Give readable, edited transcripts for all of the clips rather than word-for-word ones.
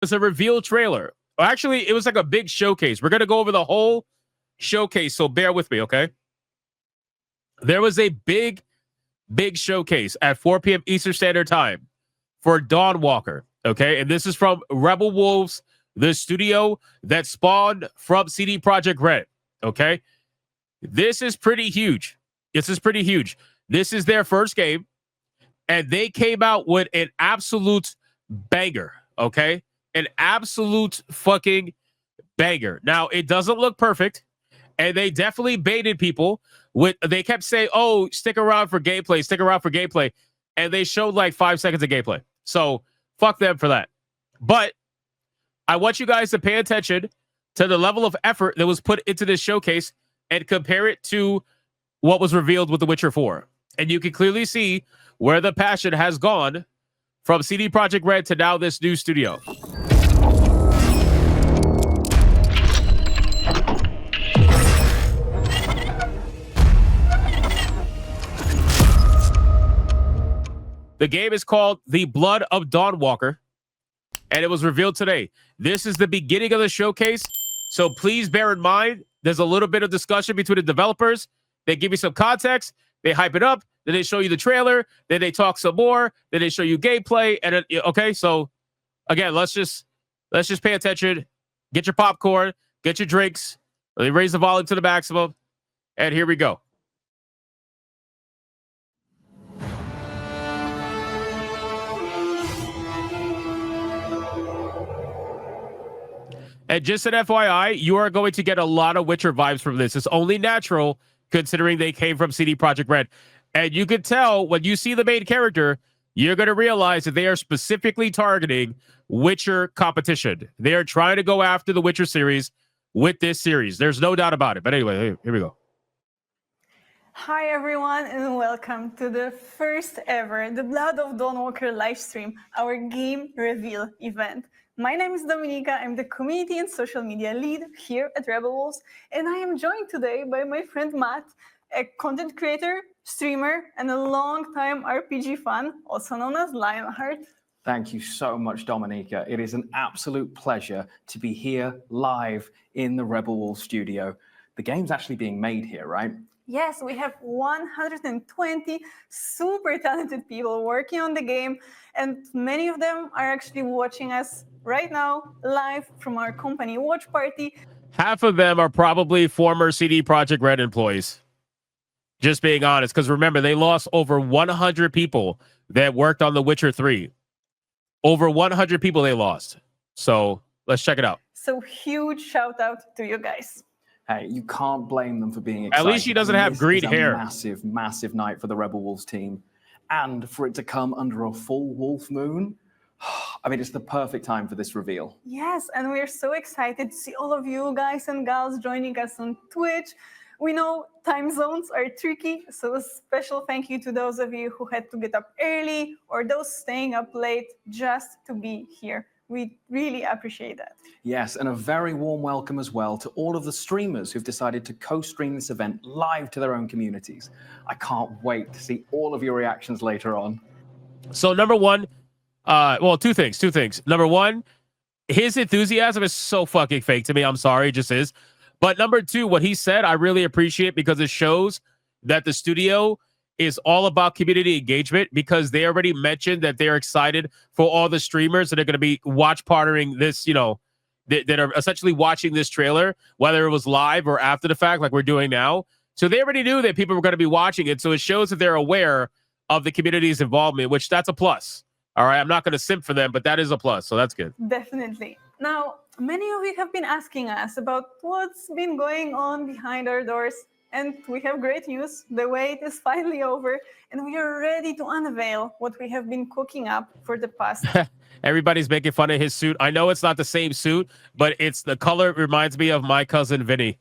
was a reveal trailer. Actually, it was like a big showcase. We're going to go over the whole showcase, so bear with me, okay? There was a big showcase at 4 p.m. Eastern Standard Time for Dawnwalker, okay? And this is from Rebel Wolves, the studio that spawned from CD Projekt Red, okay? This is pretty huge. This is their first game, and they came out with an absolute banger, okay? An absolute fucking banger. Now, it doesn't look perfect, and they definitely baited people with, they kept saying, oh, stick around for gameplay, and they showed like 5 seconds of gameplay. So fuck them for that. But I want you guys to pay attention to the level of effort that was put into this showcase and compare it to what was revealed with The Witcher 4. And you can clearly see where the passion has gone from CD Projekt Red to now this new studio. The game is called The Blood of Dawnwalker, and it was revealed today. This is the beginning of the showcase, so please bear in mind, there's a little bit of discussion between the developers. They give you some context, they hype it up, then they show you the trailer, then they talk some more, then they show you gameplay, and okay, so again, let's just pay attention, get your popcorn, get your drinks, raise the volume to the maximum, and here we go. And just an FYI, you are going to get a lot of Witcher vibes from this. It's only natural considering they came from CD Projekt Red. And you can tell when you see the main character, you're going to realize that they are specifically targeting Witcher competition. They are trying to go after the Witcher series with this series. There's no doubt about it. But anyway, here we go. Hi everyone, and welcome to the first ever The Blood of Dawnwalker livestream, our game reveal event. My name is Dominika, I'm the community and social media lead here at Rebel Wolves, and I am joined today by my friend Matt, a content creator, streamer, and a long-time RPG fan, also known as Lionheart. Thank you so much, Dominika. It is an absolute pleasure to be here live in the Rebel Wolves studio. The game's actually being made here, right? Yes, we have 120 super talented people working on the game, and many of them are actually watching us right now live from our company watch party. Half of them are probably former CD Projekt Red employees. Just being honest, because remember, they lost over 100 people that worked on The Witcher 3. Over 100 people they lost. So let's check it out. So huge shout out to you guys. Hey, you can't blame them for being excited. At least she doesn't have green hair. Massive, massive night for the Rebel Wolves team. And for it to come under a full wolf moon, I mean, it's the perfect time for this reveal. Yes, and we're so excited to see all of you guys and gals joining us on Twitch. We know time zones are tricky, so a special thank you to those of you who had to get up early or those staying up late just to be here. We really appreciate that. Yes, and a very warm welcome as well to all of the streamers who've decided to co-stream this event live to their own communities. I can't wait to see all of your reactions later on. So number one, well, two things. Number one, his enthusiasm is so fucking fake to me. I'm sorry, it just is. But number two, what he said, I really appreciate because it shows that the studio is all about community engagement, because they already mentioned that they're excited for all the streamers that are going to be watch partnering this, you know, that are essentially watching this trailer, whether it was live or after the fact, like we're doing now. So they already knew that people were going to be watching it. So it shows that they're aware of the community's involvement, which that's a plus. All right. I'm not going to simp for them, but that is a plus. So that's good. Definitely. Now, many of you have been asking us about what's been going on behind our doors. And we have great news. The wait is finally over, and we are ready to unveil what we have been cooking up for the past. Everybody's making fun of his suit. I know it's not the same suit, but it's the color reminds me of my cousin Vinny.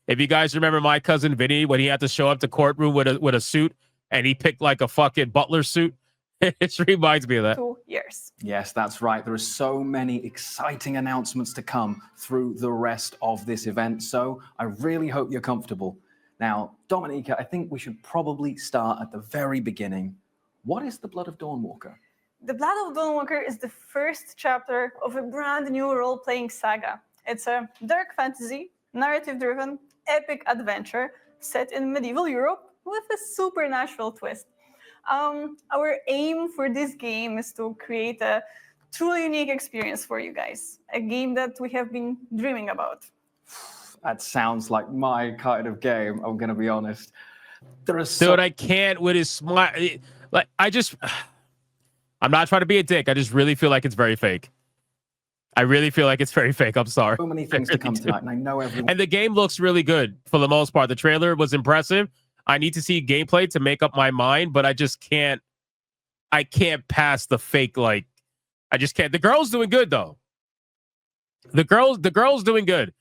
If you guys remember my cousin Vinny, when he had to show up to courtroom with a suit, and he picked like a fucking butler suit, it reminds me of that. 2 years. Yes, that's right. There are so many exciting announcements to come through the rest of this event, so I really hope you're comfortable. Now, Dominika, I think we should probably start at the very beginning. What is the Blood of Dawnwalker? The Blood of Dawnwalker is the first chapter of a brand new role-playing saga. It's a dark fantasy, narrative-driven, epic adventure set in medieval Europe with a supernatural twist. Our aim for this game is to create a truly unique experience for you guys, a game that we have been dreaming about. That sounds like my kind of game, I'm going to be honest. There are Dude, I can't with his smile. Like, I'm not trying to be a dick. I just really feel like it's very fake. I really feel like it's very fake. I'm sorry. so many things to come tonight, and I know everyone. And the game looks really good for the most part. The trailer was impressive. I need to see gameplay to make up my mind, but I just can't. I can't pass the fake. Like, I just can't. The girl's doing good though. The girl's doing good,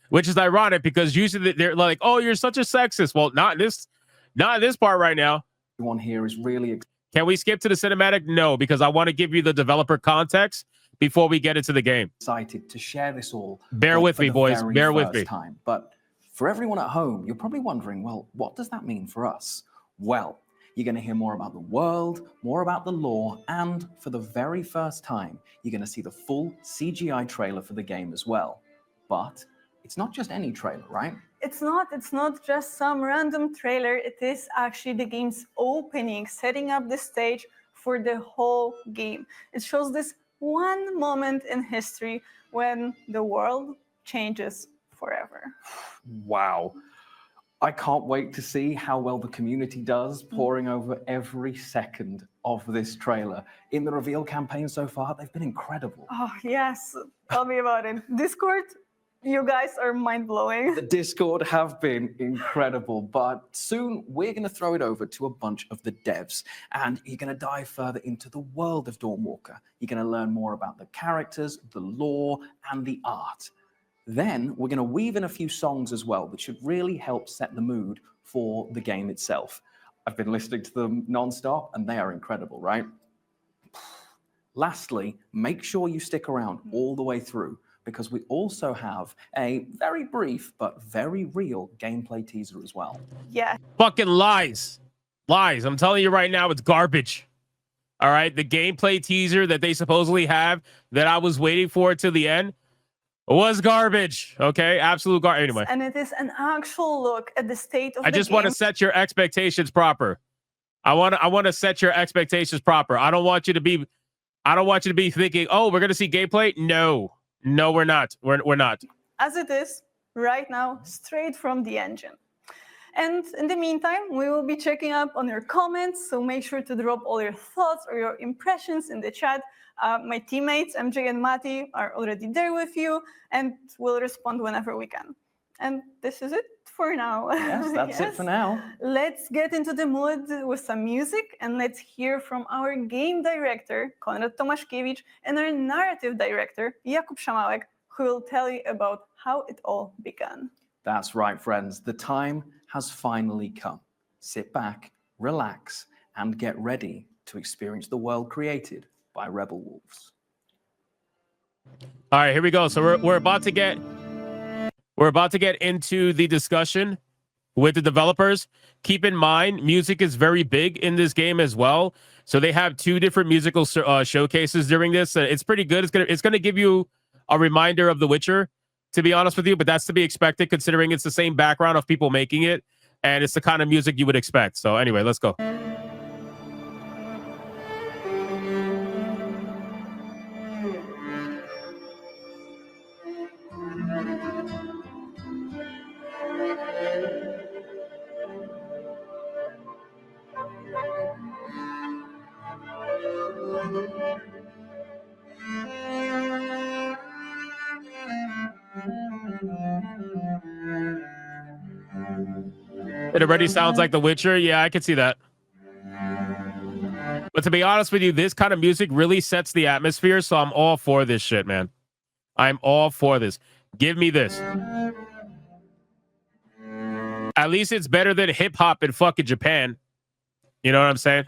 which is ironic because usually they're like, "Oh, you're such a sexist." Well, not in this part right now. Everyone here is really Can we skip to the cinematic? No, because I want to give you the developer context before we get into the game. excited to share this all. Bear with me, boys. Bear with me. Time. But for everyone at home, you're probably wondering, well, what does that mean for us? Well, you're going to hear more about the world, more about the lore, and for the very first time, you're going to see the full CGI trailer for the game as well. But it's not just any trailer, right? It's not just some random trailer. It is actually the game's opening, setting up the stage for the whole game. It shows this one moment in history when the world changes forever. Wow. I can't wait to see how well the community does, poring over every second of this trailer. In the reveal campaign so far, they've been incredible. Oh, yes. Tell me about it. Discord, you guys are mind-blowing. The Discord have been incredible, but soon we're going to throw it over to a bunch of the devs, and you're going to dive further into the world of Dawnwalker. You're going to learn more about the characters, the lore, and the art. Then we're going to weave in a few songs as well that should really help set the mood for the game itself. I've been listening to them non-stop, and they are incredible, right? Lastly, make sure you stick around all the way through, because we also have a very brief but very real gameplay teaser as well. Yeah. Fucking lies. Lies. I'm telling you right now, it's garbage. All right? The gameplay teaser that they supposedly have that I was waiting for till the end was garbage. Okay? Absolute garbage. Anyway. And it is an actual look at the state of the game. I just want to set your expectations proper. I want to set your expectations proper. I don't want you to be thinking, "Oh, we're going to see gameplay." No, we're not. We're not. As it is right now, straight from the engine. And in the meantime, we will be checking up on your comments, so make sure to drop all your thoughts or your impressions in the chat. My teammates, MJ and Mati, are already there with you, and we'll respond whenever we can. And this is it for now. Yes, that's it for now. Let's get into the mood with some music, and let's hear from our game director, Konrad Tomaszkiewicz, and our narrative director, Jakub Szamałek, who will tell you about how it all began. That's right, friends. The time has finally come. Sit back, relax, and get ready to experience the world created by Rebel Wolves. All right, here we go. So we're about to get into the discussion with the developers. Keep in mind, music is very big in this game as well. So they have two different musical showcases during this. It's pretty good. It's gonna give you a reminder of The Witcher, to be honest with you, but that's to be expected considering it's the same background of people making it, and it's the kind of music you would expect. So anyway, let's go. It already sounds like The Witcher. Yeah, I can see that. But to be honest with you, this kind of music really sets the atmosphere, so I'm all for this shit, man. I'm all for this. Give me this. At least it's better than hip-hop in fucking Japan. You know what I'm saying?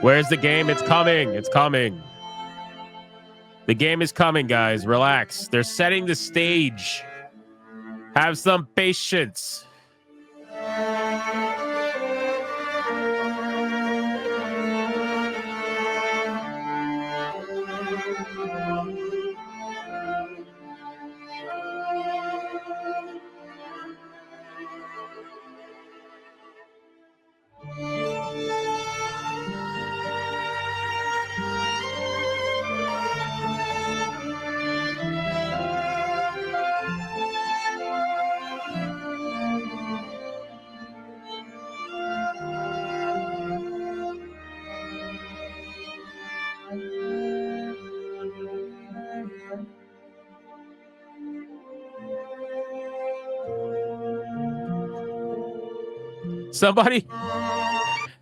Where's the game? It's coming. It's coming. The game is coming, guys. Relax. They're setting the stage. Have some patience.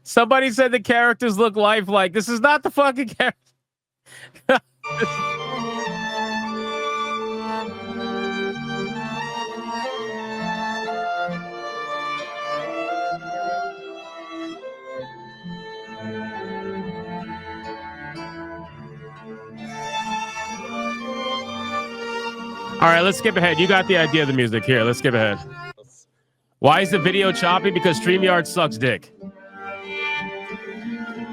Somebody said the characters look lifelike. This is not the fucking character. All right, let's skip ahead. You got the idea of the music. Here, let's skip ahead. Why is the video choppy? Because StreamYard sucks dick.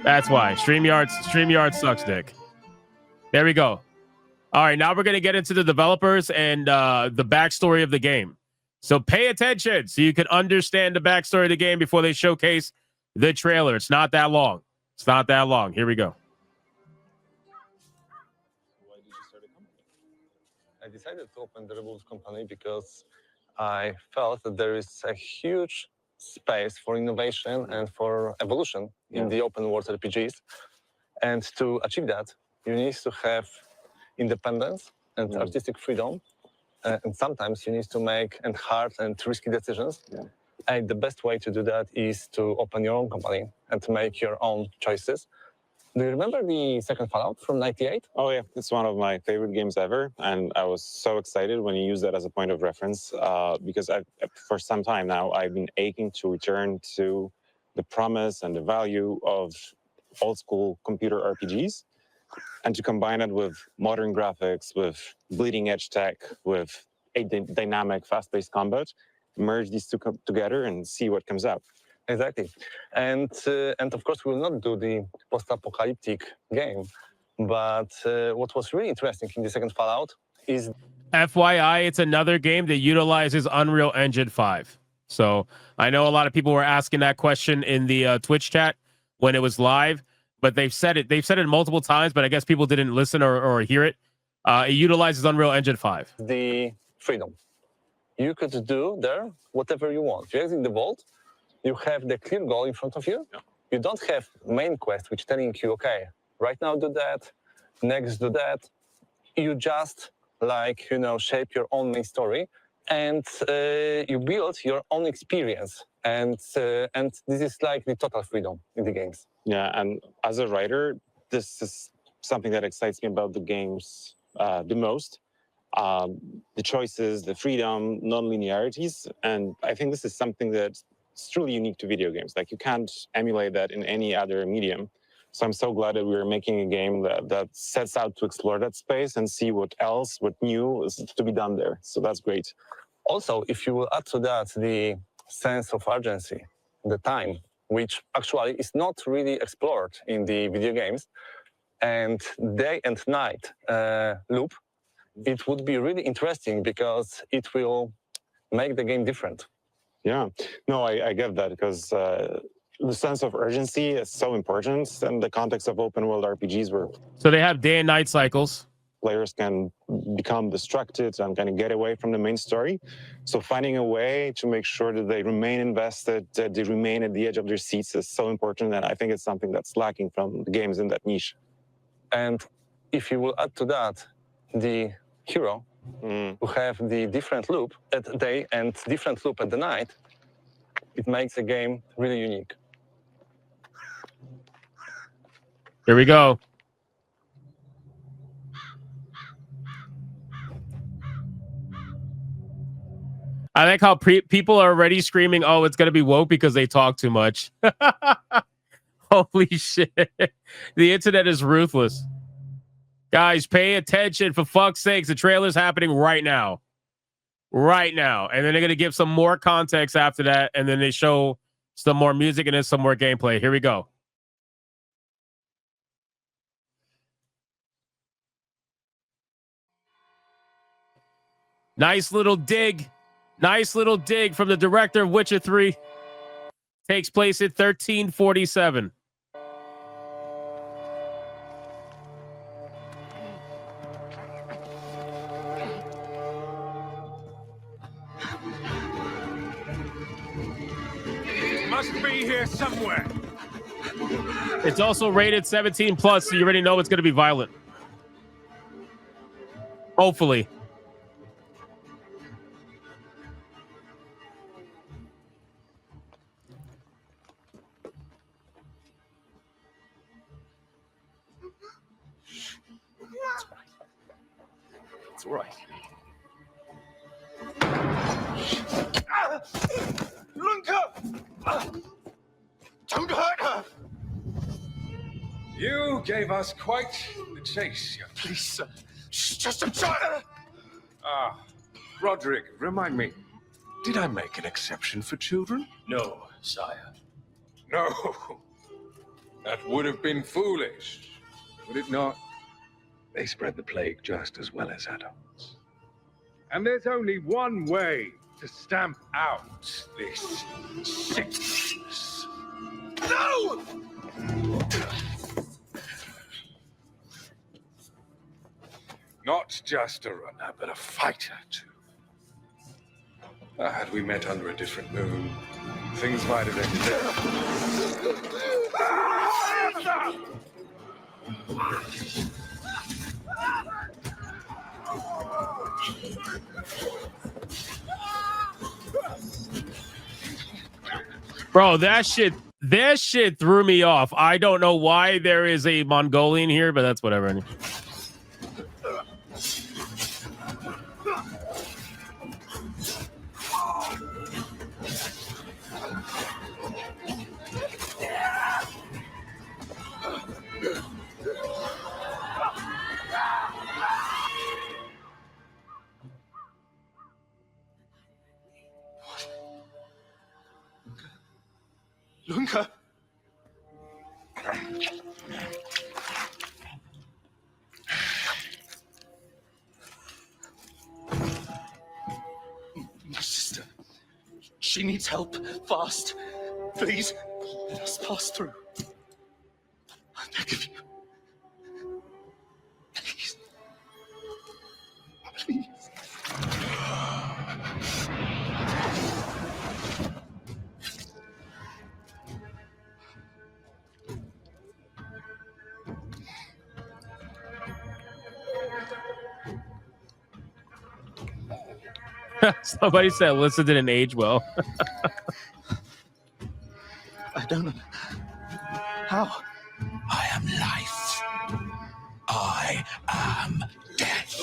That's why. StreamYard sucks dick. There we go. All right, now we're going to get into the developers and the backstory of the game. So pay attention so you can understand the backstory of the game before they showcase the trailer. It's not that long. It's not that long. Here we go. Why did you start a company? I decided to open the Revolve company because I felt that there is a huge space for innovation and for evolution in the open world RPGs. And to achieve that, you need to have independence and artistic freedom. And sometimes you need to make hard and risky decisions. And the best way to do that is to open your own company and to make your own choices. Do you remember the second Fallout from '98? Oh yeah, it's one of my favorite games ever, and I was so excited when you used that as a point of reference because for some time now I've been aching to return to the promise and the value of old school computer RPGs, and to combine it with modern graphics, with bleeding edge tech, with a dynamic, fast-paced combat, merge these two together and see what comes out. Exactly. And of course, we will not do the post-apocalyptic game. But what was really interesting in the second Fallout is... FYI, it's another game that utilizes Unreal Engine 5. So I know a lot of people were asking that question in the Twitch chat when it was live, but they've said it multiple times, but I guess people didn't listen or hear it. It utilizes Unreal Engine 5. The freedom. You could do there whatever you want. You exit the vault. You have the clear goal in front of you. Yeah. You don't have main quest which telling you, okay, right now do that, next do that. You just shape your own main story, and you build your own experience. And this is like the total freedom in the games. Yeah, and as a writer, this is something that excites me about the games the most. The choices, the freedom, non-linearities, and I think this is something that it's truly unique to video games. Like, you can't emulate that in any other medium. So I'm so glad that we're making a game that sets out to explore that space and see what new is to be done there. So that's great. Also, if you will add to that the sense of urgency, the time, which actually is not really explored in the video games, and day and night loop, it would be really interesting because it will make the game different. Yeah, no, I get that, because the sense of urgency is so important in the context of open world RPGs, where so they have day and night cycles. Players can become distracted and kind of get away from the main story. So finding a way to make sure that they remain invested, that they remain at the edge of their seats is so important. And I think it's something that's lacking from the games in that niche. And if you will add to that the hero, who have the different loop at the day and different loop at the night, it makes the game really unique. Here we go. I like how people are already screaming, oh, it's going to be woke because they talk too much. Holy shit. The internet is ruthless. Guys, pay attention for fuck's sakes. The trailer's happening right now. Right now. And then they're going to give some more context after that. And then they show some more music and then some more gameplay. Here we go. Nice little dig. Nice little dig from the director of Witcher 3. Takes place at 1347. Must be here somewhere. It's also rated 17 plus, so you already know it's going to be violent. Hopefully. It's all right. Lunka! Don't hurt her! You gave us quite the chase, young. Please, sir. She's just a child! Ah, Roderick, remind me, did I make an exception for children? No, sire. No. That would have been foolish, would it not? They spread the plague just as well as adults. And there's only one way to stamp out this sickness. No! Not just a runner, but a fighter, too. Had we met under a different moon, things might have ended there. Bro, that shit threw me off. I don't know why there is a Mongolian here, but that's whatever. Lunka! My sister. She needs help. Fast. Please, let us pass through. I beg of you. Please. Please. Somebody said Alyssa didn't age well. I don't know. How? I am life. I am death.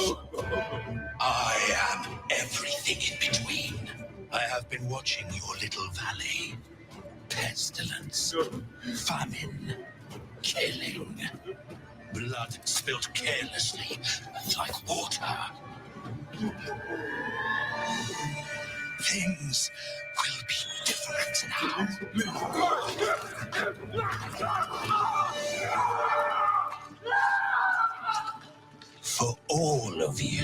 I am everything in between. I have been watching your little valley. Pestilence, famine, killing, blood spilled carelessly like water. Things will be different now. For all of you.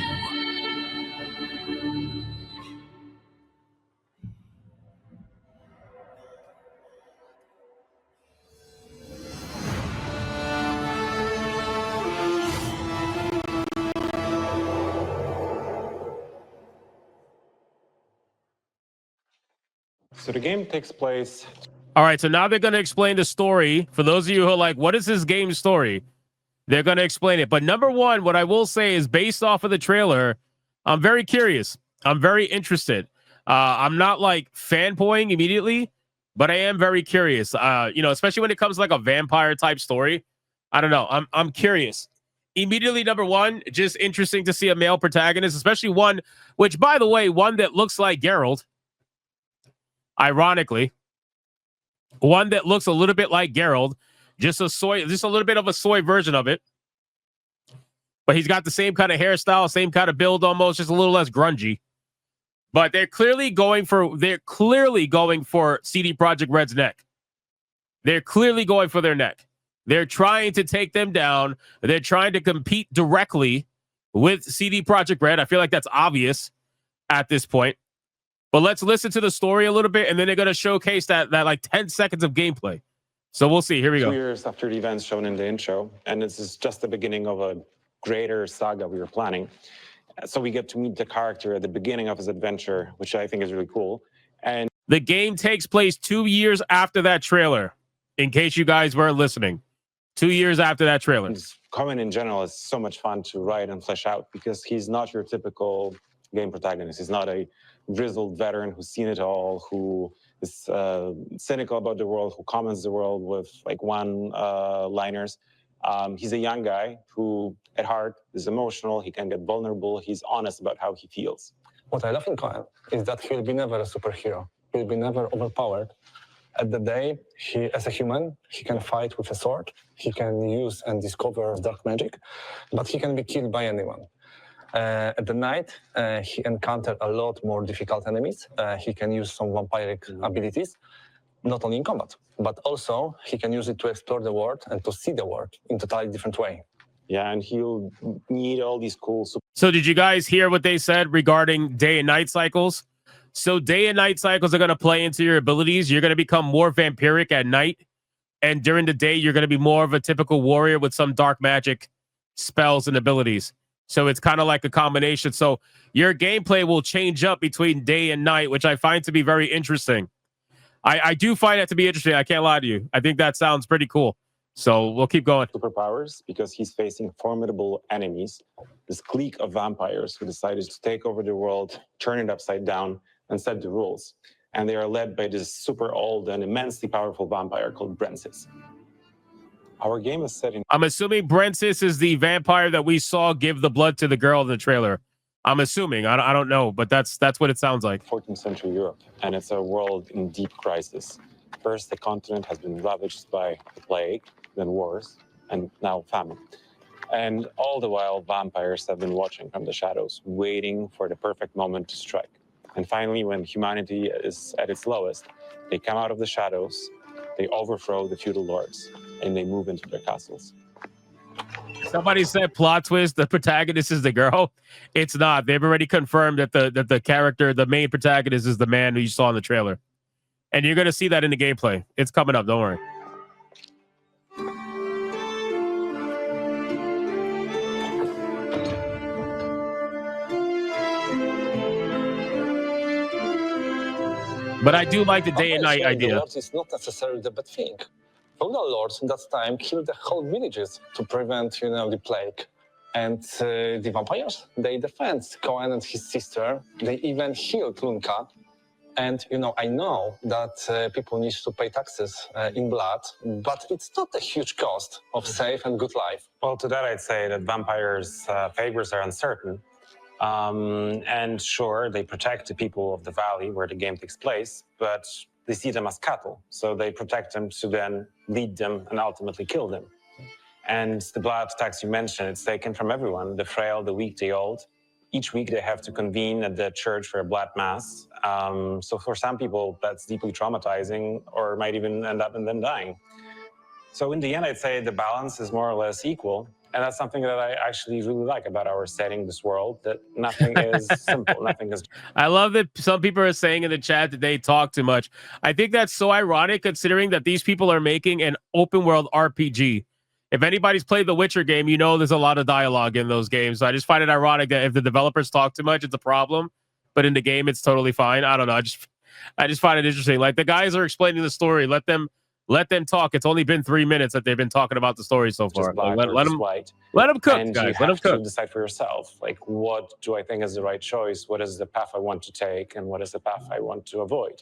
So the game takes place. All right, so now they're going to explain the story. For those of you who are like, what is this game's story? They're going to explain it. But number one, what I will say is based off of the trailer, I'm very curious. I'm very interested. I'm not like fanboying immediately, but I am very curious. Especially when it comes to like a vampire type story. I don't know. I'm curious. Immediately, number one, just interesting to see a male protagonist, especially one, which by the way, one that looks like Geralt. Ironically, one that looks a little bit like Geralt. just a little bit of a soy version of it. But he's got the same kind of hairstyle, same kind of build, almost just a little less grungy. But they're clearly going for CD Projekt Red's neck. They're clearly going for their neck. They're trying to take them down. They're trying to compete directly with CD Projekt Red. I feel like that's obvious at this point. But let's listen to the story a little bit, and then they're going to showcase that like 10 seconds of gameplay. So we'll see. Here we go. 2 years after the events shown in the intro, and this is just the beginning of a greater saga we were planning. So we get to meet the character at the beginning of his adventure, which I think is really cool. And the game takes place 2 years after that trailer, in case you guys weren't listening. 2 years after that trailer. Cohen in general is so much fun to write and flesh out because he's not your typical game protagonist. He's not a grizzled veteran who's seen it all, who is cynical about the world, who comments the world with like one-liners. He's a young guy who, at heart, is emotional. He can get vulnerable. He's honest about how he feels. What I love in Cohen is that he'll be never a superhero. He'll be never overpowered. At the day, as a human, he can fight with a sword. He can use and discover dark magic, but he can be killed by anyone. At the night, he encountered a lot more difficult enemies. He can use some vampiric abilities, not only in combat, but also he can use it to explore the world and to see the world in a totally different way. Yeah, and he'll need all these cool... So did you guys hear what they said regarding day and night cycles? So day and night cycles are going to play into your abilities. You're going to become more vampiric at night. And during the day, you're going to be more of a typical warrior with some dark magic spells and abilities. So it's kind of like a combination. So your gameplay will change up between day and night, which I find to be very interesting. I do find it to be interesting. I can't lie to you. I think that sounds pretty cool. So we'll keep going. Superpowers because he's facing formidable enemies. This clique of vampires who decided to take over the world, turn it upside down, and set the rules. And they are led by this super old and immensely powerful vampire called Brensis. Our game is set in... I'm assuming Brensis is the vampire that we saw give the blood to the girl in the trailer. I'm assuming. I don't know, but that's what it sounds like. 14th century Europe, and it's a world in deep crisis. First, the continent has been ravaged by the plague, then wars, and now famine. And all the while, vampires have been watching from the shadows, waiting for the perfect moment to strike. And finally, when humanity is at its lowest, they come out of the shadows, they overthrow the feudal lords, and they move into their castles. Somebody said plot twist, the protagonist is the girl. It's not. They've already confirmed that the character, the main protagonist, is the man who you saw in the trailer. And you're going to see that in the gameplay. It's coming up. Don't worry. But I do like the day and night idea. Lords is not necessarily the bad thing. Feudal lords in that time killed the whole villages to prevent, the plague. And the vampires, they defend Cohen and his sister. They even healed Lunka. And, I know that people need to pay taxes in blood, but it's not a huge cost of safe and good life. Well, to that, I'd say that vampires' favors are uncertain. And sure, they protect the people of the valley where the game takes place, but they see them as cattle. So they protect them to then lead them and ultimately kill them. And the blood tax you mentioned, it's taken from everyone, the frail, the weak, the old. Each week they have to convene at the church for a blood mass. So for some people, that's deeply traumatizing or might even end up in them dying. So in the end, I'd say the balance is more or less equal. And that's something that I actually really like about our setting, this world, that nothing is simple, nothing is... I love that some people are saying in the chat that they talk too much. I think that's so ironic considering that these people are making an open world RPG. If anybody's played the Witcher game, there's a lot of dialogue in those games. So I just find it ironic that if the developers talk too much, it's a problem. But in the game, it's totally fine. I don't know. I just find it interesting. Like the guys are explaining the story. Let them talk. It's only been 3 minutes that they've been talking about the story so far. Black let them cook, and guys. You Let them have cook. to decide for yourself. Like, what do I think is the right choice? What is the path I want to take? And what is the path I want to avoid?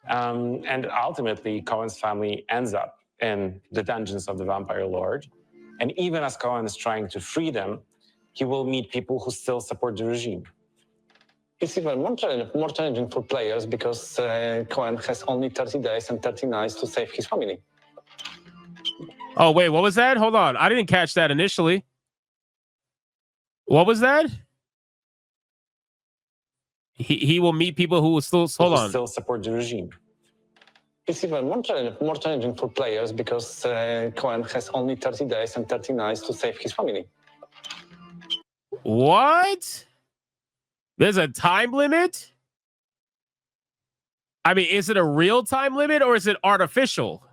And ultimately, Cohen's family ends up in the dungeons of the Vampire Lord. And even as Cohen is trying to free them, he will meet people who still support the regime. It's even more challenging for players because Cohen has only 30 days and 30 nights to save his family. Oh, wait, what was that? Hold on. I didn't catch that initially. What was that? He will meet people who will still hold on. Still support the regime. It's even more challenging for players because Cohen has only 30 days and 30 nights to save his family. What? There's a time limit? I mean, is it a real time limit or is it artificial?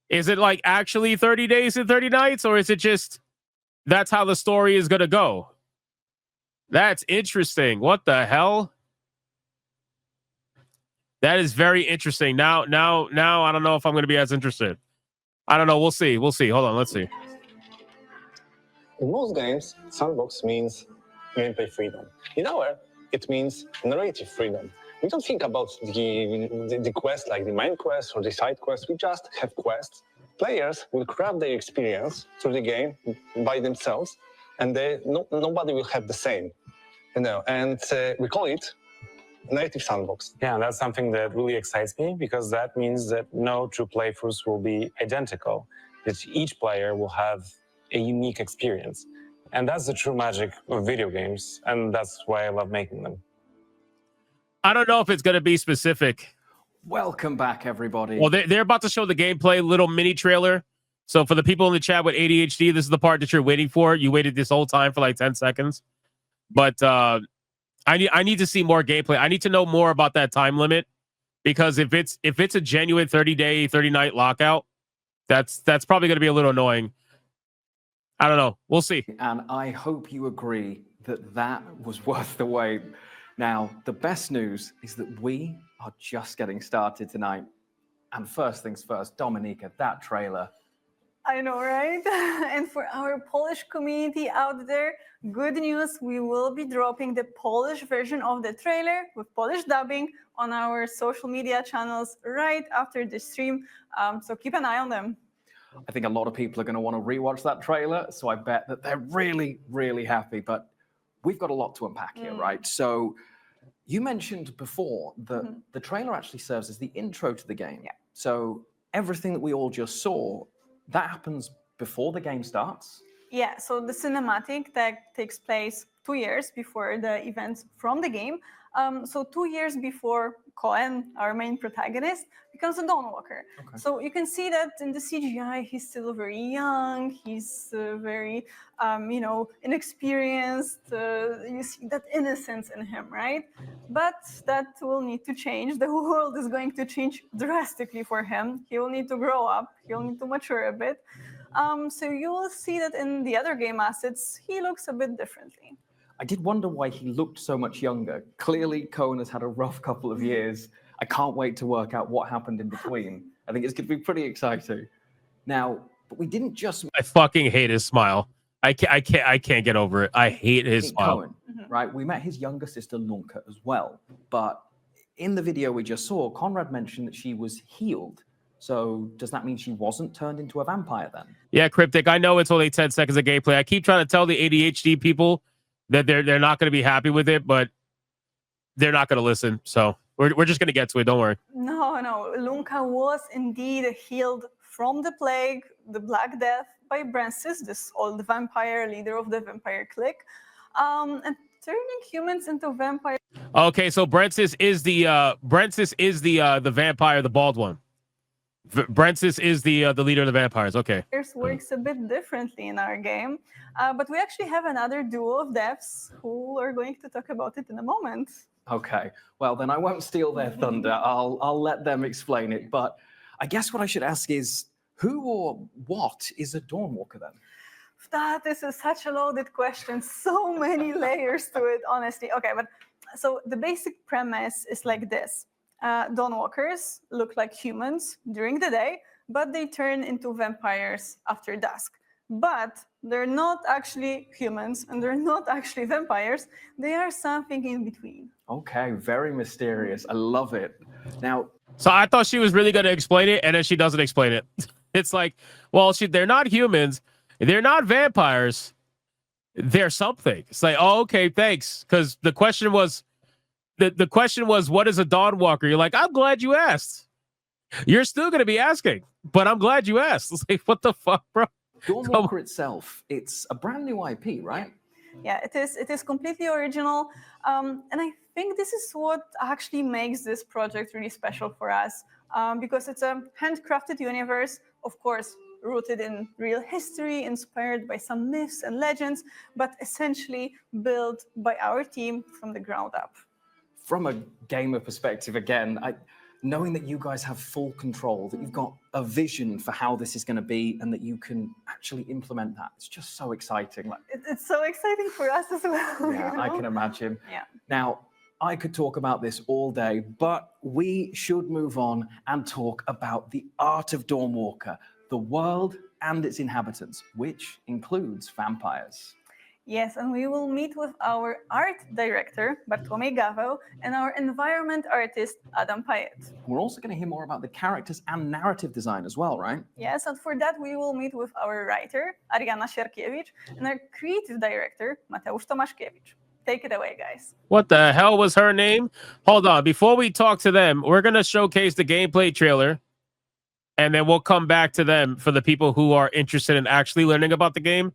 Is it like actually 30 days and 30 nights, or is it just that's how the story is going to go? That's interesting. What the hell? That is very interesting. Now, I don't know if I'm going to be as interested. I don't know. We'll see. We'll see. Hold on. Let's see. In most games, sandbox means gameplay freedom. In our, it means narrative freedom. We don't think about the quest like the main quest or the side quest. We just have quests. Players will craft their experience through the game by themselves, and nobody will have the same. And we call it native sandbox. Yeah, that's something that really excites me because that means that no two playthroughs will be identical. That each player will have a unique experience. And that's the true magic of video games, and that's why I love making them. I don't know if it's going to be specific. Welcome back, everybody. Well, they're about to show the gameplay, little mini trailer. So for the people in the chat with ADHD, this is the part that you're waiting for. You waited this whole time for like 10 seconds. But I need to see more gameplay. I need to know more about that time limit, because if it's a genuine 30-day, 30-night lockout, that's probably going to be a little annoying. I don't know. We'll see. And I hope you agree that that was worth the wait. Now, the best news is that we are just getting started tonight. And first things first, Dominika, that trailer. I know, right? And for our Polish community out there, good news, we will be dropping the Polish version of the trailer with Polish dubbing on our social media channels right after the stream. So keep an eye on them. I think a lot of people are going to want to rewatch that trailer, so I bet that they're really, really happy. But we've got a lot to unpack here, right? So you mentioned before that the trailer actually serves as the intro to the game. Yeah. So everything that we all just saw, that happens before the game starts? Yeah, so the cinematic that takes place 2 years before the events from the game. So 2 years before Cohen, our main protagonist, becomes a Dawnwalker. Okay. So you can see that in the CGI, he's still very young. He's very, inexperienced. You see that innocence in him, right? But that will need to change. The world is going to change drastically for him. He will need to grow up. He'll need to mature a bit. So you will see that in the other game assets, he looks a bit differently. I did wonder why he looked so much younger. Clearly, Cohen has had a rough couple of years. I can't wait to work out what happened in between. I think it's going to be pretty exciting. Now, but we didn't just... I fucking hate his smile. I can't get over it. I hate his smile. Cohen, right? We met his younger sister, Lunka, as well. But in the video we just saw, Conrad mentioned that she was healed. So does that mean she wasn't turned into a vampire then? Yeah, Cryptic, I know it's only 10 seconds of gameplay. I keep trying to tell the ADHD people that they're not going to be happy with it, but they're not going to listen. So we're just going to get to it. Don't worry. No. Lunka was indeed healed from the plague, the Black Death, by Brancis, this old vampire, leader of the vampire clique, and turning humans into vampires. Okay, so Brancis is the vampire, the bald one. Brancis is the leader of the vampires. Okay. Works a bit differently in our game, but we actually have another duo of devs who are going to talk about it in a moment. Okay, well then I won't steal their thunder. I'll let them explain it. But I guess what I should ask is, who or what is a Dawnwalker then? That is such a loaded question. So many layers to it, honestly. Okay, but so the basic premise is like this. Dawnwalkers look like humans during the day, but they turn into vampires after dusk. But they're not actually humans, and they're not actually vampires. They are something in between. Okay, very mysterious. I love it. Now, so I thought she was really going to explain it, and then she doesn't explain it. It's like, well, they're not humans. They're not vampires. They're something. It's like, oh, okay, thanks. Because the question was, what is a Dawnwalker? You're like, I'm glad you asked. You're still going to be asking. but I'm glad you asked. It's like, what the fuck, bro? Dawnwalker itself, it's a brand new IP, right? Yeah, it is. It is completely original, and I think this is what actually makes this project really special for us, because it's a handcrafted universe, of course, rooted in real history, inspired by some myths and legends, but essentially built by our team from the ground up. From a gamer perspective, again, knowing that you guys have full control, that you've got a vision for how this is going to be, and that you can actually implement that, it's just so exciting. Like, It's so exciting for us as well. yeah, you know? I can imagine. Yeah. Now, I could talk about this all day, but we should move on and talk about the art of Dawnwalker, the world and its inhabitants, which includes vampires. Yes, and we will meet with our art director, Bartłomiej Gaweł, and our environment artist, Adam Payet. We're also going to hear more about the characters and narrative design as well, right? Yes, and for that we will meet with our writer, Ariana Sierkiewicz, and our creative director, Mateusz Tomaszkiewicz. Take it away, guys. What the hell was her name? Hold on. Before we talk to them, we're going to showcase the gameplay trailer, and then we'll come back to them for the people who are interested in actually learning about the game,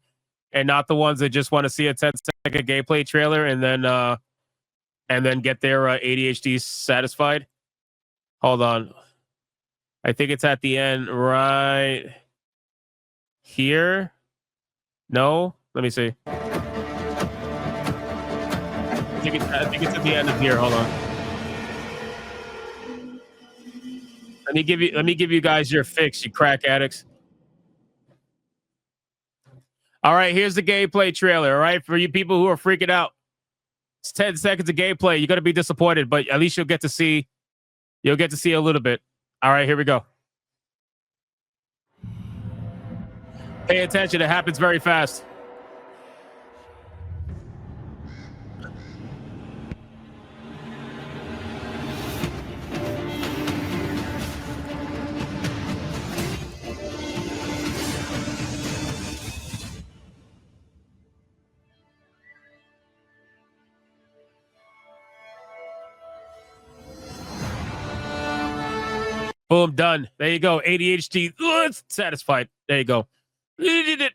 and not the ones that just want to see a 10-second gameplay trailer and then get their ADHD satisfied. Hold on. I think it's at the end right here. No? Let me see. I think it's at the end of here. Hold on. Let me give you guys your fix, you crack addicts. All right, here's the gameplay trailer. All right, for you people who are freaking out, it's 10 seconds of gameplay. You're gonna be disappointed, but at least you'll get to see a little bit. All right, here we go. Pay attention. It happens very fast. Boom, done. There you go. ADHD satisfied. There you go. You did it.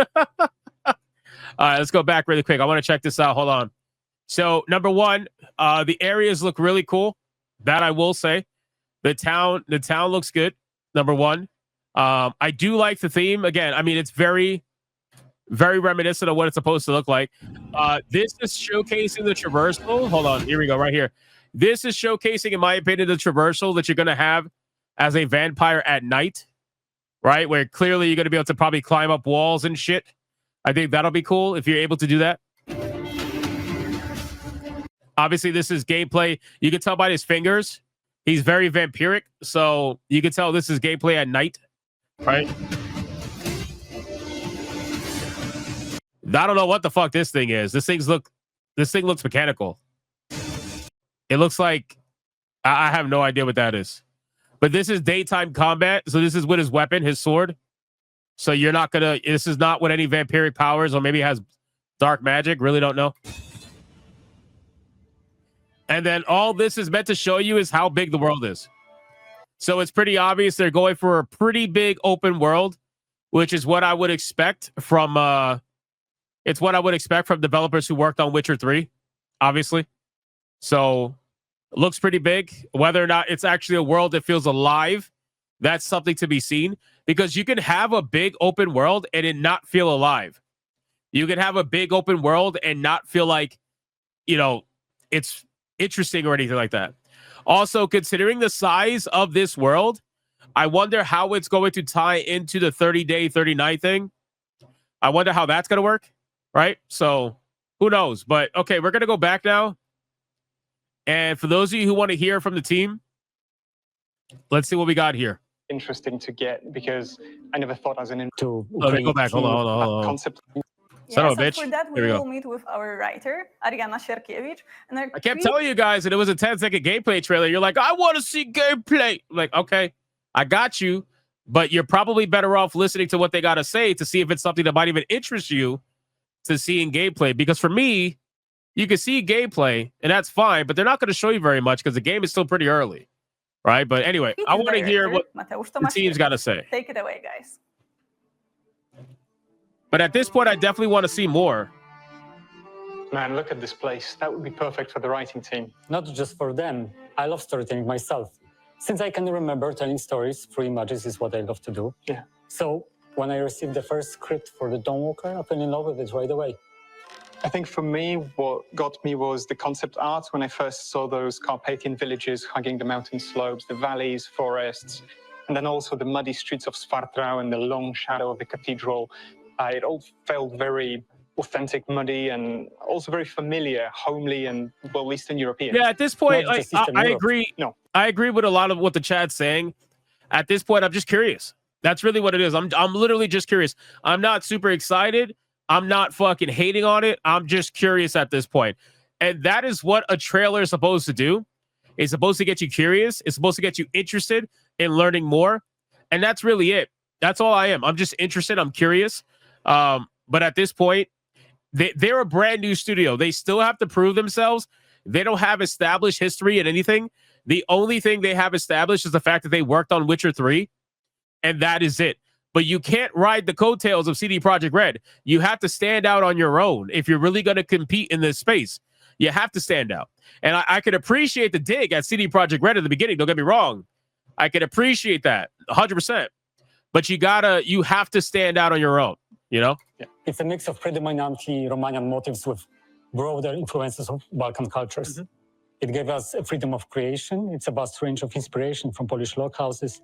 All right, let's go back really quick. I want to check this out. Hold on. So, number one, the areas look really cool. That I will say. The town looks good. Number one. I do like the theme. Again, I mean, it's very, very reminiscent of what it's supposed to look like. This is showcasing the traversal. Hold on. Here we go. Right here. This is showcasing, in my opinion, the traversal that you're going to have as a vampire at night, right? Where clearly you're going to be able to probably climb up walls and shit. I think that'll be cool if you're able to do that. Obviously, this is gameplay. You can tell by his fingers. He's very vampiric, so you can tell this is gameplay at night, right? I don't know what the fuck this thing is. This thing looks mechanical. It looks like I have no idea what that is. But this is daytime combat. So this is with his weapon, his sword. So you're not gonna. This is not with any vampiric powers, or maybe it has dark magic. Really don't know. And then all this is meant to show you is how big the world is. So it's pretty obvious they're going for a pretty big open world, which is what I would expect from. It's what I would expect from developers who worked on Witcher 3, obviously. So it looks pretty big. Whether or not it's actually a world that feels alive, that's something to be seen. Because you can have a big open world and it not feel alive. You can have a big open world and not feel like, it's interesting or anything like that. Also, considering the size of this world, I wonder how it's going to tie into the 30-day, 30-night thing. I wonder how that's going to work, right? So who knows? But okay, we're going to go back now. And for those of you who want to hear from the team, let's see what we got here. Interesting to get, because I never thought as an Let me go back. Hold on. concept. Son of a bitch. For that, we Here we go. will meet with our writer, Ariana Sierkiewicz. And I kept telling you guys that it was a 10-second gameplay trailer. You're like, I want to see gameplay. I'm like, okay, I got you. But you're probably better off listening to what they got to say to see if it's something that might even interest you to see in gameplay. Because for me, you can see gameplay, and that's fine, but they're not going to show you very much because the game is still pretty early. right? But anyway, I Creative want to hear director, what Mateusz the team's Tomaszkiewicz. got to say. Take it away, guys. But at this point, I definitely want to see more. Man, look at this place. That would be perfect for the writing team. Not just for them. I love storytelling myself. Since I can remember, telling stories through images is what I love to do. Yeah. So when I received the first script for the Dawnwalker, I fell in love with it right away. I think for me, what got me was the concept art when I first saw those Carpathian villages hugging the mountain slopes, the valleys, forests, and then also the muddy streets of Svartrau and the long shadow of the cathedral. It all felt very authentic, muddy, and also very familiar, homely, and, well, Eastern European. Yeah, at this point, Not like, just Eastern I Europe. agree. No. I agree with a lot of what the chat's saying. At this point, I'm just curious. That's really what it is. I'm literally just curious. I'm not super excited. I'm not fucking hating on it. I'm just curious at this point. And that is what a trailer is supposed to do. It's supposed to get you curious. It's supposed to get you interested in learning more. And that's really it. That's all I am. I'm just interested. I'm curious. But at this point, they're a brand new studio. They still have to prove themselves. They don't have established history in anything. The only thing they have established is the fact that they worked on Witcher 3. And that is it. But you can't ride the coattails of CD Projekt Red. You have to stand out on your own if you're really going to compete in this space. You have to stand out. And I could appreciate the dig at CD Projekt Red at the beginning. Don't get me wrong. I could appreciate that 100%. But you have to stand out on your own, you know? Yeah. It's a mix of predominantly Romanian motifs with broader influences of Balkan cultures. Mm-hmm. It gave us a freedom of creation. It's a vast range of inspiration from Polish log houses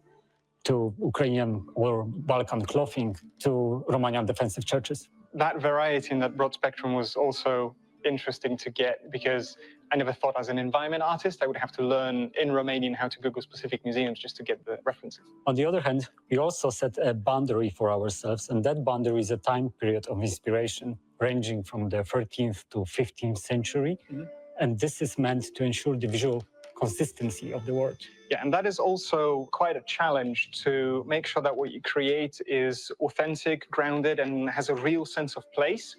to Ukrainian or Balkan clothing to Romanian defensive churches. That variety in that broad spectrum was also interesting to get because I never thought as an environment artist I would have to learn in Romanian how to Google specific museums just to get the references. On the other hand, we also set a boundary for ourselves, and that boundary is a time period of inspiration ranging from the 13th to 15th century. Mm-hmm. And this is meant to ensure the visual consistency of the work. Yeah, and that is also quite a challenge to make sure that what you create is authentic, grounded, and has a real sense of place,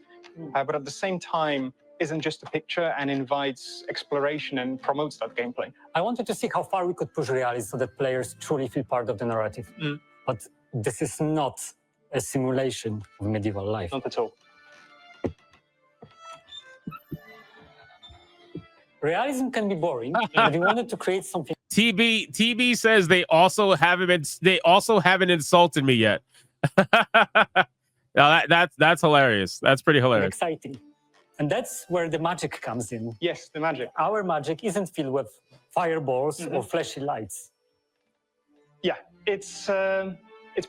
but at the same time isn't just a picture and invites exploration and promotes that gameplay. I wanted to see how far we could push realism so that players truly feel part of the narrative. But this is not a simulation of medieval life. Not at all. Realism can be boring, but we wanted to create something. TB says they also haven't insulted me yet. Now that's hilarious. That's pretty hilarious. Exciting. And that's where the magic comes in. Yes, the magic. Our magic isn't filled with fireballs or flashy lights. Yeah, it's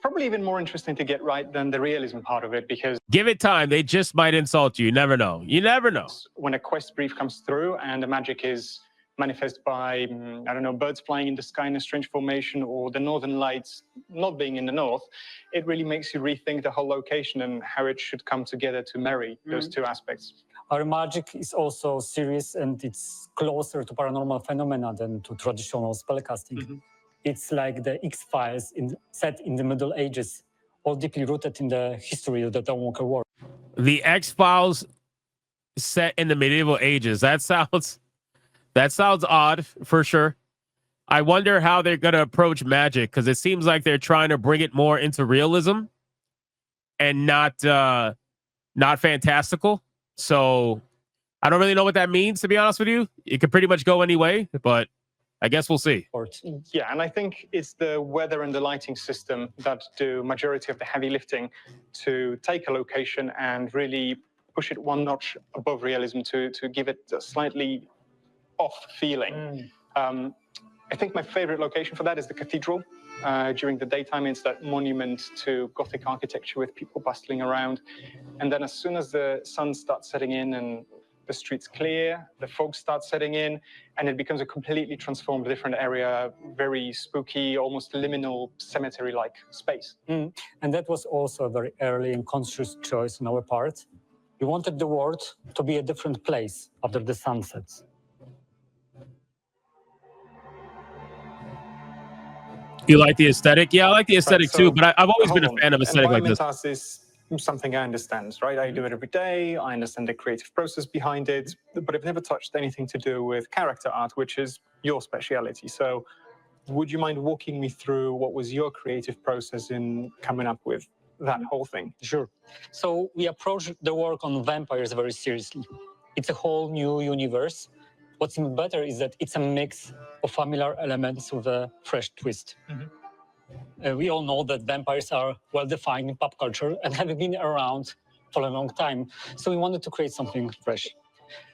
probably even more interesting to get right than the realism part of it because... Give it time. They just might insult you. You never know. You never know. When a quest brief comes through and the magic is manifest by, I don't know, birds flying in the sky in a strange formation or the northern lights not being in the north, it really makes you rethink the whole location and how it should come together to marry those two aspects. Our magic is also serious and it's closer to paranormal phenomena than to traditional spellcasting. It's like the X-Files set in the Middle Ages, all deeply rooted in the history of the Dawnwalker world. The X-Files set in the medieval ages. That sounds odd for sure. I wonder how they're going to approach magic because it seems like they're trying to bring it more into realism and not fantastical. So I don't really know what that means, to be honest with you. It could pretty much go any way, but I guess we'll see. Yeah, and I think it's the weather and the lighting system that do majority of the heavy lifting to take a location and really push it one notch above realism to give it a slightly off feeling. I think my favorite location for that is the cathedral. During the daytime, it's that monument to Gothic architecture with people bustling around. And then as soon as the sun starts setting in and the streets clear, the fog starts setting in, and it becomes a completely transformed different area, very spooky, almost liminal cemetery-like space. And that was also a very early and conscious choice on our part. We wanted the world to be a different place after the sun sets. You like the aesthetic? Yeah, I like the aesthetic too, but I've always been a fan of aesthetic like this. Environment art is something I understand, right? I do it every day. I understand the creative process behind it, but I've never touched anything to do with character art, which is your speciality. So Would you mind walking me through what was your creative process in coming up with that whole thing? Sure. So we approach the work on vampires very seriously. It's a whole new universe. What's even better is that it's a mix of familiar elements with a fresh twist. We all know that vampires are well defined in pop culture and have been around for a long time. So we wanted to create something fresh.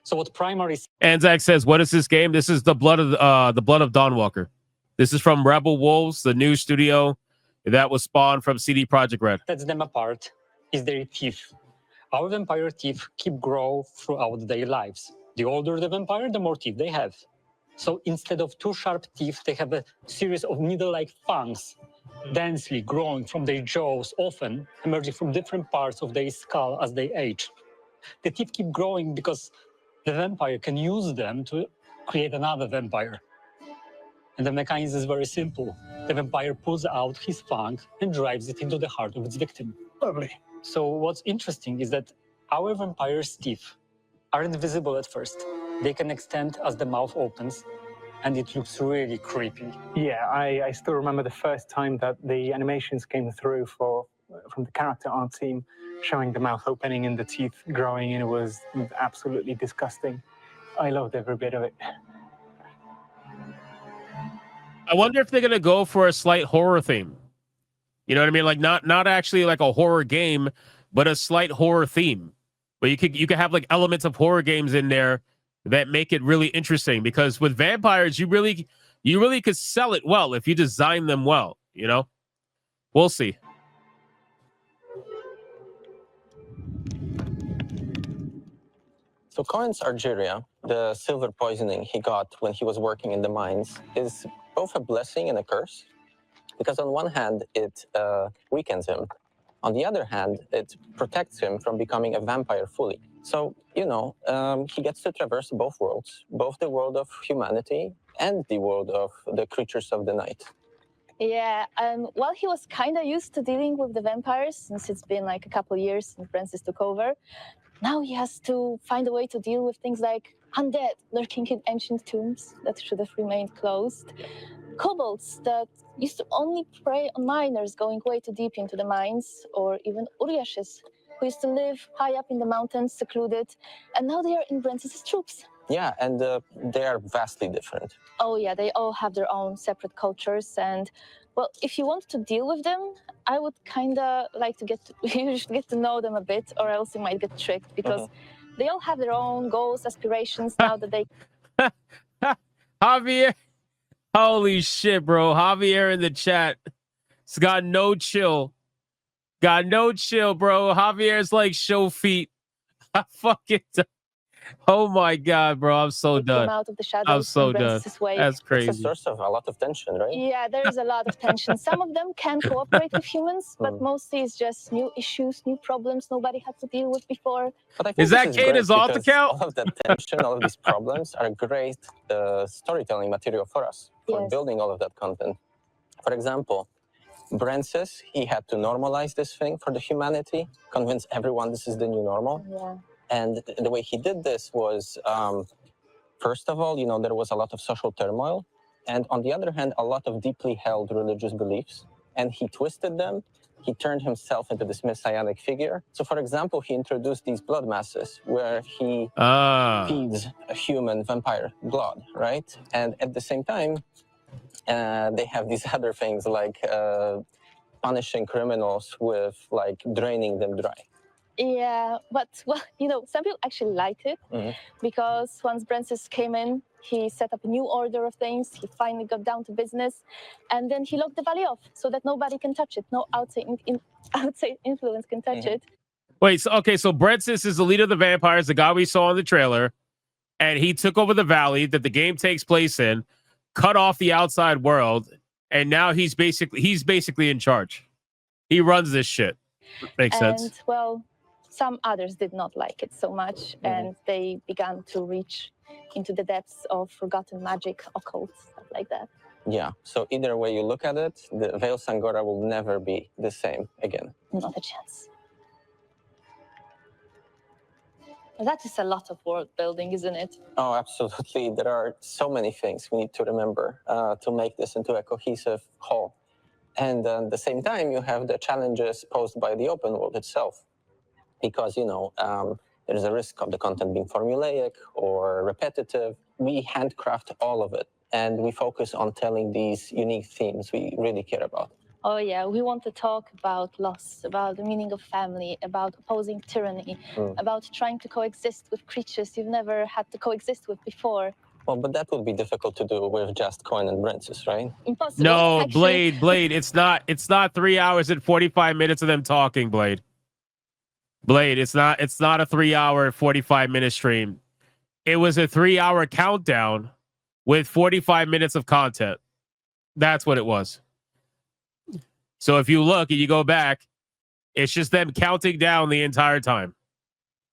So what primary Anzac says, "What is this game? This is the blood of Dawnwalker. This is from Rebel Wolves, the new studio that was spawned from CD Projekt Red." sets them apart is their teeth. Our vampire teeth keep growing throughout their lives. The older the vampire, the more teeth they have. So instead of two sharp teeth, they have a series of needle-like fangs, densely growing from their jaws, often emerging from different parts of their skull as they age. The teeth keep growing because the vampire can use them to create another vampire. And the mechanism is very simple. The vampire pulls out his fang and drives it into the heart of its victim. Lovely. So what's interesting is that our vampire's teeth aren't visible at first. They can extend as the mouth opens, and it looks really creepy. Yeah, I still remember the first time that the animations came through from the character art team, showing the mouth opening and the teeth growing, and it was absolutely disgusting. I loved every bit of it. I wonder if they're gonna go for a slight horror theme. You know what I mean? Like not actually like a horror game, but a slight horror theme. But you could have like elements of horror games in there that make it really interesting. Because with vampires, you really could sell it well if you design them well. You know, we'll see. So Cohen's Argyria, the silver poisoning he got when he was working in the mines, is both a blessing and a curse. Because on one hand, it weakens him. On the other hand, it protects him from becoming a vampire fully. So, you know, he gets to traverse both worlds, both the world of humanity and the world of the creatures of the night. Yeah, well, he was kind of used to dealing with the vampires since it's been like a couple of years since Francis took over. Now he has to find a way to deal with things like undead lurking in ancient tombs that should have remained closed, kobolds that used to only prey on miners going way too deep into the mines, or even Uriashes, who used to live high up in the mountains, secluded, and now they are in Francis's troops. Yeah, and they are vastly different. Oh yeah, they all have their own separate cultures, and well, if you want to deal with them, I would kind of like to you should get to know them a bit, or else you might get tricked, because they all have their own goals, aspirations now that they... Javier, holy shit, bro. Javier in the chat. It's got no chill. Got no chill, bro. Javier's like show feet. I fucking... Oh my God, bro. I'm so done. Out of the shadows, I'm so done. That's crazy. It's a source of a lot of tension, right? Yeah, there's a lot of tension. Some of them can cooperate with humans, but mostly it's just new issues, new problems nobody had to deal with before. But I think is that Kata's alt account? All of that tension, all of these problems are great storytelling material for us, for building all of that content. For example, Francis, he had to normalize this thing for the humanity, convince everyone this is the new normal. Yeah. And the way he did this was, first of all, you know, there was a lot of social turmoil. And on the other hand, a lot of deeply held religious beliefs. And he twisted them. He turned himself into this messianic figure. So, for example, he introduced these blood masses where he feeds a human vampire blood, right? And at the same time, they have these other things like punishing criminals with like draining them dry. Yeah, but well, you know, some people actually liked it because once Francis came in, he set up a new order of things. He finally got down to business, and then he locked the valley off so that nobody can touch it. No outside influence can touch it. Wait, so Francis is the leader of the vampires, the guy we saw in the trailer, and he took over the valley that the game takes place in, cut off the outside world, and now he's basically in charge. He runs this shit. Makes sense. And well, some others did not like it so much, and they began to reach into the depths of forgotten magic, occult, stuff like that. Yeah, so either way you look at it, the Veil Sangora will never be the same again. Not a chance. That is a lot of world building, isn't it? Oh, absolutely. There are so many things we need to remember to make this into a cohesive whole. And at the same time, you have the challenges posed by the open world itself. Because, there's a risk of the content being formulaic or repetitive. We handcraft all of it, and we focus on telling these unique themes we really care about. Oh yeah, we want to talk about loss, about the meaning of family, about opposing tyranny, about trying to coexist with creatures you've never had to coexist with before. Well, but that would be difficult to do with just Coin and Brensis, right? Impossible. No, actually. Blade. It's not 3 hours and 45 minutes of them talking, Blade. It's not a 3 hour 45-minute stream. It was a 3 hour countdown with 45 minutes of content. That's what it was. So if you look and you go back, it's just them counting down the entire time.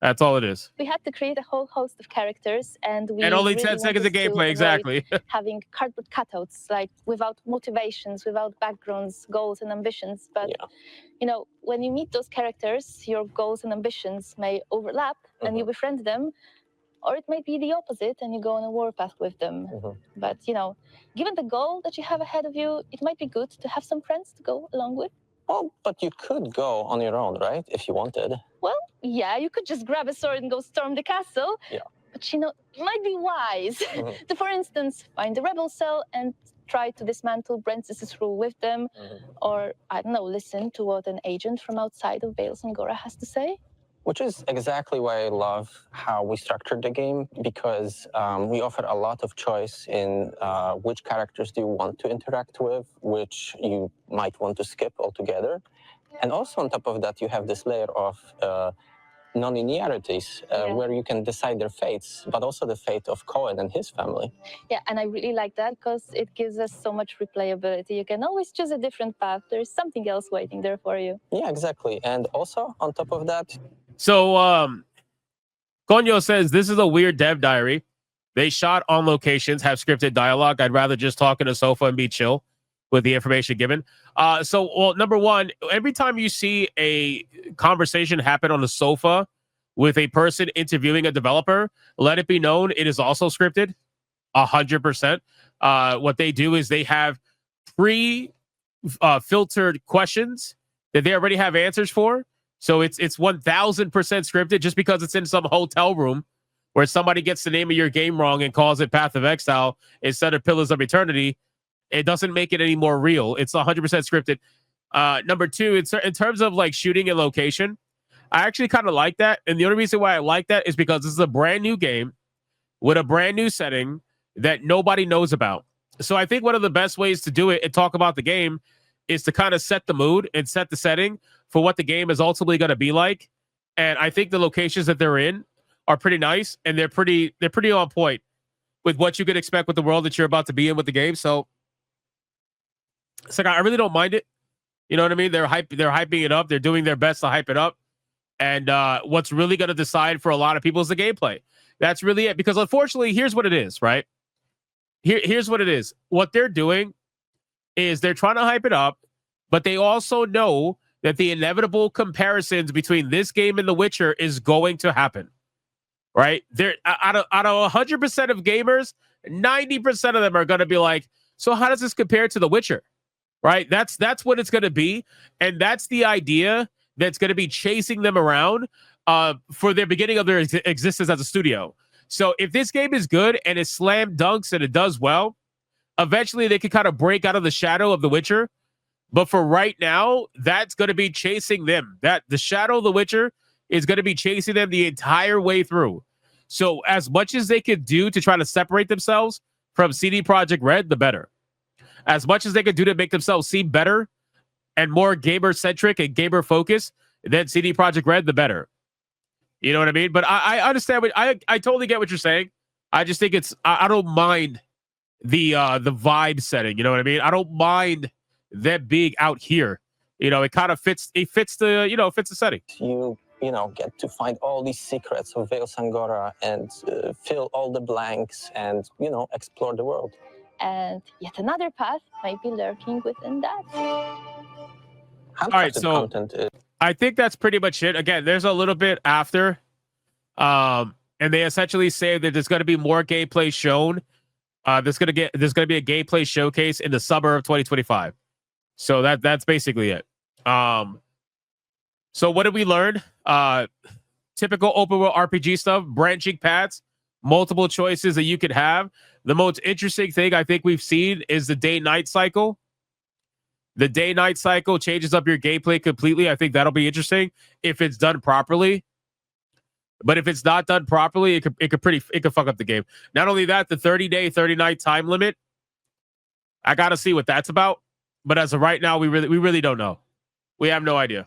That's all it is. We had to create a whole host of characters, and we only really 10 seconds of wanted to gameplay, avoid exactly. having cardboard cutouts, like without motivations, without backgrounds, goals, and ambitions. But when you meet those characters, your goals and ambitions may overlap, and you befriend them, or it may be the opposite, and you go on a warpath with them. But given the goal that you have ahead of you, it might be good to have some friends to go along with. Well, but you could go on your own, right? If you wanted. Well, yeah, you could just grab a sword and go storm the castle. Yeah. But it might be wise to, for instance, find the rebel cell and try to dismantle Brensis' rule with them. Or, I don't know, listen to what an agent from outside of Bales and Gora has to say. Which is exactly why I love how we structured the game, because we offer a lot of choice in which characters do you want to interact with, which you might want to skip altogether. And also on top of that, you have this layer of non-linearities where you can decide their fates, but also the fate of Cohen and his family. Yeah, and I really like that because it gives us so much replayability. You can always choose a different path. There's something else waiting there for you. Yeah, exactly. And also on top of that, so Konyo says this is a weird dev diary. They shot on locations, have scripted dialogue. I'd rather just talk in a sofa and be chill with the information given. So number one, every time you see a conversation happen on a sofa with a person interviewing a developer, let it be known it is also scripted 100%. What they do is they have pre-filtered questions that they already have answers for. So it's 1000% scripted. Just because it's in some hotel room where somebody gets the name of your game wrong and calls it Path of Exile instead of Pillars of Eternity, it doesn't make it any more real. It's 100% scripted. Number two, in terms of like shooting and location, I actually kind of like that. And the only reason why I like that is because this is a brand new game with a brand new setting that nobody knows about. So I think one of the best ways to do it and talk about the game is to kind of set the mood and set the setting for what the game is ultimately going to be like. And I think the locations that they're in are pretty nice, and they're pretty on point with what you could expect with the world that you're about to be in with the game. So it's like I really don't mind it. You know what I mean? They're hyping it up. They're doing their best to hype it up. And what's really going to decide for a lot of people is the gameplay. That's really it. Because unfortunately, here's what it is, right? Here's what it is. What they're doing is they're trying to hype it up, but they also know that the inevitable comparisons between this game and The Witcher is going to happen, right? They're out of 100% of gamers, 90% of them are going to be like, so how does this compare to The Witcher, right? That's what it's going to be, and that's the idea that's going to be chasing them around for their beginning of their existence as a studio. So if this game is good and it slam dunks and it does well, eventually they can kind of break out of the shadow of The Witcher. But for right now, that's going to be chasing them. That the shadow of The Witcher is going to be chasing them the entire way through. So as much as they could do to try to separate themselves from CD Projekt Red, the better. As much as they could do to make themselves seem better and more gamer-centric and gamer-focused than CD Projekt Red, the better. You know what I mean? But I understand. I totally get what you're saying. I just think I don't mind the vibe setting. You know what I mean? I don't mind them being out here. You know, it kind of fits. It fits the fits the setting. You get to find all these secrets of Vale Sangora and fill all the blanks and explore the world. And yet another path might be lurking within that. All right, so I think that's pretty much it. Again, there's a little bit after And they essentially say that there's going to be more gameplay shown. There's going to be a gameplay showcase in the summer of 2025. So that's basically it. So what did we learn? Typical open world RPG stuff, branching paths, multiple choices that you could have. The most interesting thing I think we've seen is the day-night cycle. The day-night cycle changes up your gameplay completely. I think that'll be interesting if it's done properly. But if it's not done properly, it could fuck up the game. Not only that, the 30-day, 30-night time limit. I gotta see what that's about. But as of right now, we really don't know. We have no idea.